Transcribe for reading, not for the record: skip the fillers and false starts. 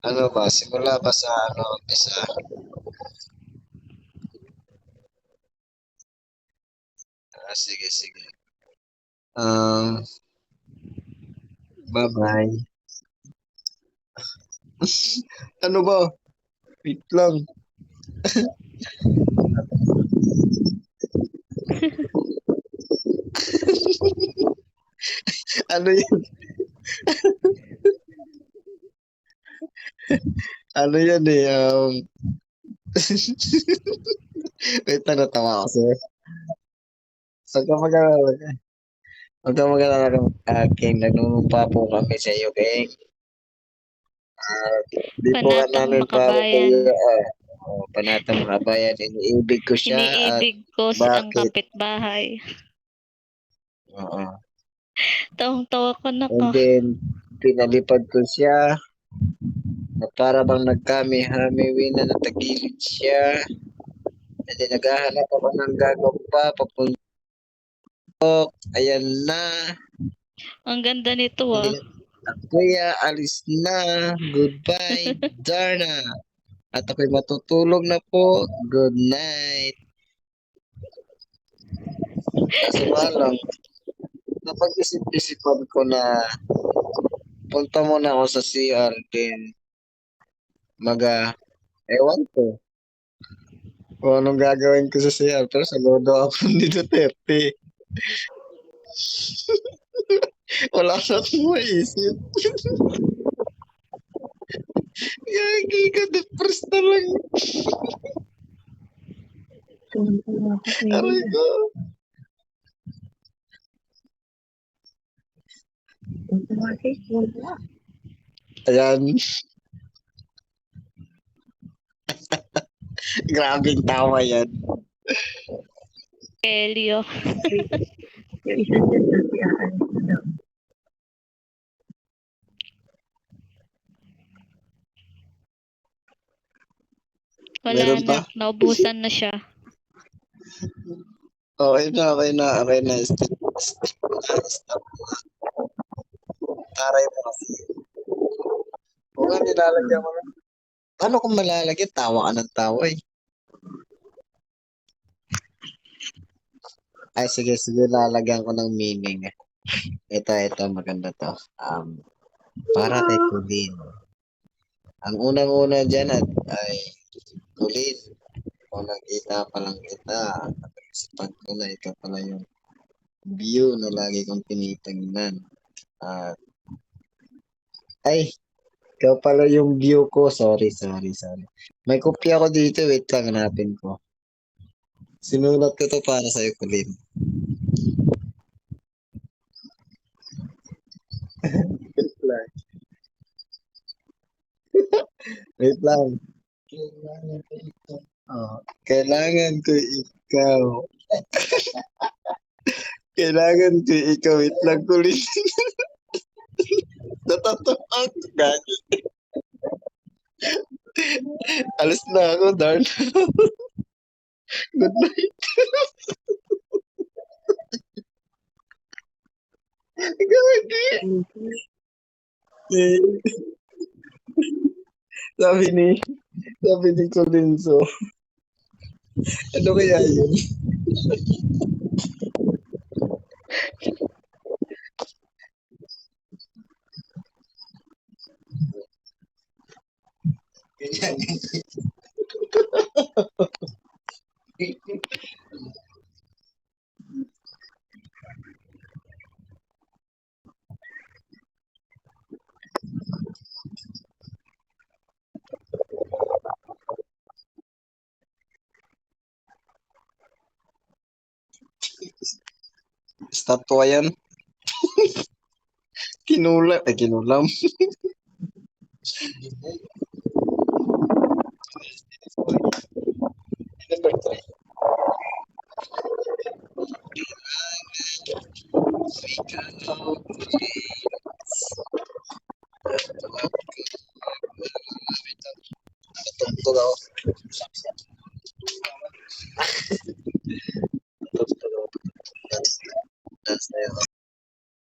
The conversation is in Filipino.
Ano ba? Simula ba sa ano? Isa? Sige, sige. Um, bye-bye. Ano ba? Wait lang. Ano yun? Ano yan eh? Wait lang, natawa ako sa'yo. Huwag ka mag-alala. Huwag ka mag-alala ng aking nagmumpa po kami sa iyo, okay? Di po ka Panatang namin para makabayan. kayo. Panatang makabayan. Iniibig ko siya at Iniibig ko ang bakit? kapitbahay. Oo. Tawang-tawa ko na And ka. then, pinalipad ko siya na para bang nagkami-hamiwi na natagilid siya. And then, naghahanap ako ng gagawin pa, papuntok. Ayan na. Ang ganda nito And ah. then, kuya, alis na. Goodbye, Darna. At ako'y matutulog na po. Good night. Kaso nga lang, napag-isip-isipan ko na punta muna ako sa CR din. Maga, ewan ko. Kung anong gagawin ko sa CR. Pero saludo ako ni Duterte. Wala na akong maisip. Gagi ka, depressed na lang. Aray ko. Ayan. Grabing tawa yan. Elio. Yung isa dyan kasi aalis na daw. Wala Meron na. pa? Naubusan na siya. Okay na, okay na, okay na. Stop. Taray mo kasi. Huwag nga nilalagyan mo na. Paano kung malalagyan? Tawa ka ng tawa eh. Ay, sige, sige, lalagyan ko ng meaning. Ito, maganda to. Para kay Pauline. Ang unang-una dyan ay Pauline. Kung nakita pa lang kita, napag-isipan ko na ikaw pala yung view na lagi kong tinitingnan. At, ay, ikaw pala yung view ko. Sorry. May kopya ko dito. Wait lang, hanapin ko. Sinulat ko to para sa'yo, Pauline. Wait lang. Wait lang. Kailangan ko ikaw. Kailangan ko ikaw. Kailangan ko ikaw. Wait lang, Pauline. Natatawa ako, gagi. Alis na ako, darn. Good night. Gagi. Eh, sabi ni, sabi ni Colinzo, ano kaya yun? Ganyan. Statwa yan. Kinulam. Ay, kinulam. Number 3. Ikaw